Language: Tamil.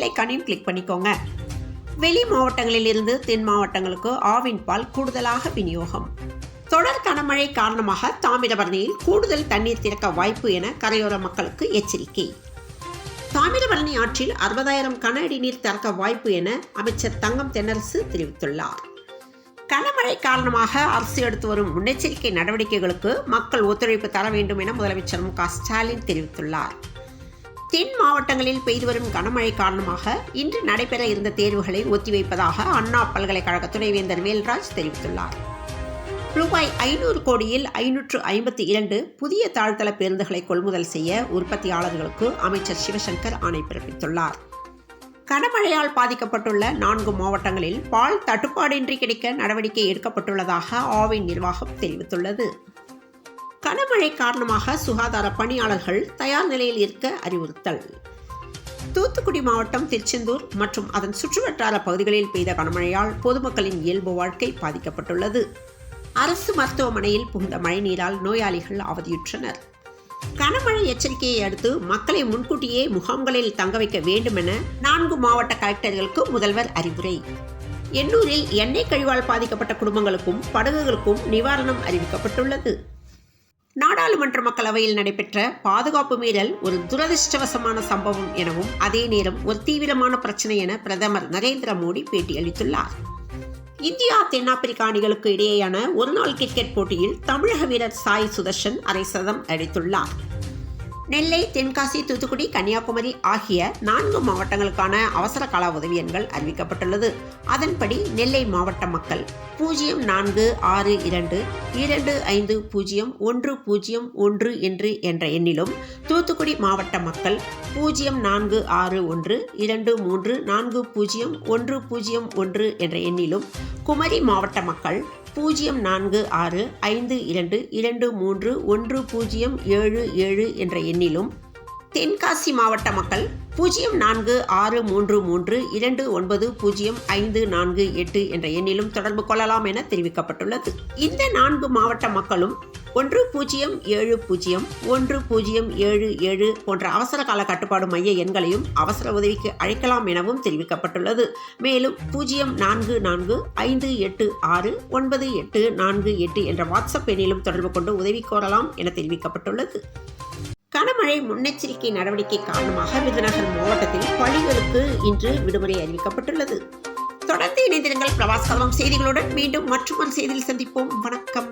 ஐக்கானையும் கிளிக் பண்ணிக்கோங்க. வெளி மாவட்டங்களில் இருந்து தென் மாவட்டங்களுக்கு ஆவின் பால் கூடுதலாக விநியோகம். தொடர் கனமழை காரணமாக தாமிரபரணியில் கூடுதல் தண்ணீர் திறக்க வாய்ப்பு என கரையோர மக்களுக்கு எச்சரிக்கை. தாமிரபரணி ஆற்றில் 60,000 கன அடி நீர் திறக்க வாய்ப்பு என அமைச்சர் தங்கம் தென்னரசு தெரிவித்துள்ளார். கனமழை காரணமாக அரசு எடுத்து வரும் முன்னெச்சரிக்கை நடவடிக்கைகளுக்கு மக்கள் ஒத்துழைப்பு தர வேண்டும் என முதலமைச்சர் மு.க. ஸ்டாலின் தெரிவித்துள்ளார். தென் மாவட்டங்களில் பெய்து வரும் கனமழை காரணமாக இன்று நடைபெற இருந்த தேர்வுகளை ஒத்திவைப்பதாக அண்ணா பல்கலைக்கழக துணைவேந்தர் வேல்ராஜ் தெரிவித்துள்ளார். ரூபாய் 500 கோடியில் 552 புதிய தாழ்தள பேருந்துகளை கொள்முதல் செய்ய உற்பத்தியாளர்களுக்கு அமைச்சர் சிவசங்கர் ஆணை பிறப்பித்துள்ளார். கனமழையால் பாதிக்கப்பட்டுள்ள 4 மாவட்டங்களில் பால் தட்டுப்பாடின்றி கிடைக்க நடவடிக்கை எடுக்கப்பட்டுள்ளதாக ஆவின் நிர்வாகம் தெரிவித்துள்ளது. கனமழை காரணமாக சுகாதார பணியாளர்கள் தயார் நிலையில் இருக்க அறிவுறுத்தல். தூத்துக்குடி மாவட்டம் திருச்செந்தூர் மற்றும் அதன் சுற்றுவட்டார பகுதிகளில் பெய்த கனமழையால் பொதுமக்களின் இயல்பு வாழ்க்கை பாதிக்கப்பட்டுள்ளது. அரசு மருத்துவமனையில் புகுந்த மழைநீரால் நோயாளிகள் அவதியுற்றனர். கனமழை எச்சரிக்கையை அடுத்து மக்களை முன்கூட்டியே முகாம்களில் தங்க வைக்க வேண்டும் என 4 மாவட்ட கலெக்டர்களுக்கு முதல்வர் அறிவுரை. எண்ணூரில் எண்ணெய் கழிவால் பாதிக்கப்பட்ட குடும்பங்களுக்கும் படகுகளுக்கும் நிவாரணம் அறிவிக்கப்பட்டுள்ளது. நாடாளுமன்ற மக்களவையில் நடைபெற்ற பாதுகாப்பு மீறல் ஒரு துரதிருஷ்டவசமான சம்பவம் எனவும் அதே நேரம் ஒரு தீவிரமான பிரச்சனை என பிரதமர் நரேந்திர மோடி பேட்டியளித்துள்ளார். இந்தியா தென்னாப்பிரிக்கா அணிகளுக்கு இடையேயான ஒருநாள் கிரிக்கெட் போட்டியில் தமிழக வீரர் சாய் சுதர்ஷன் அரை சதம் அடித்துள்ளார். நெல்லை, தென்காசி, தூத்துக்குடி, கன்னியாகுமரி ஆகிய 4 மாவட்டங்களுக்கான அவசர கால உதவி எண்கள் அறிவிக்கப்பட்டுள்ளது. அதன்படி நெல்லை மாவட்ட மக்கள் 0462250101 என்ற எண்ணிலும், தூத்துக்குடி மாவட்ட மக்கள் 0462340101 என்ற எண்ணிலும், குமரி மாவட்ட மக்கள் 0462231077 என்ற எண்ணிலும், தென்காசி மாவட்ட மக்கள் 0463290548 என்ற எண்ணிலும் தொடர்பு கொள்ளலாம் என தெரிவிக்கப்பட்டுள்ளது. இந்த 4 மாவட்ட மக்களும் 10701077 போன்ற அவசர கால கட்டுப்பாடு மைய எண்களையும் அவசர உதவிக்கு அழைக்கலாம் எனவும் தெரிவிக்கப்பட்டுள்ளது. மேலும் 0445869848 என்ற வாட்ஸ்அப் எண்ணிலும் தொடர்பு கொண்டு உதவி கோரலாம் என தெரிவிக்கப்பட்டுள்ளது. கனமழை முன்னெச்சரிக்கை நடவடிக்கை காரணமாக விருதுநகர் மாவட்டத்தில் பள்ளிகளுக்கு இன்று விடுமுறை அறிவிக்கப்பட்டுள்ளது. தொடர்ந்து இணைந்திருங்கள் பிரபாஸ்கரம் செய்திகளுடன். மீண்டும் மற்றொரு செய்தியில் சந்திப்போம். வணக்கம்.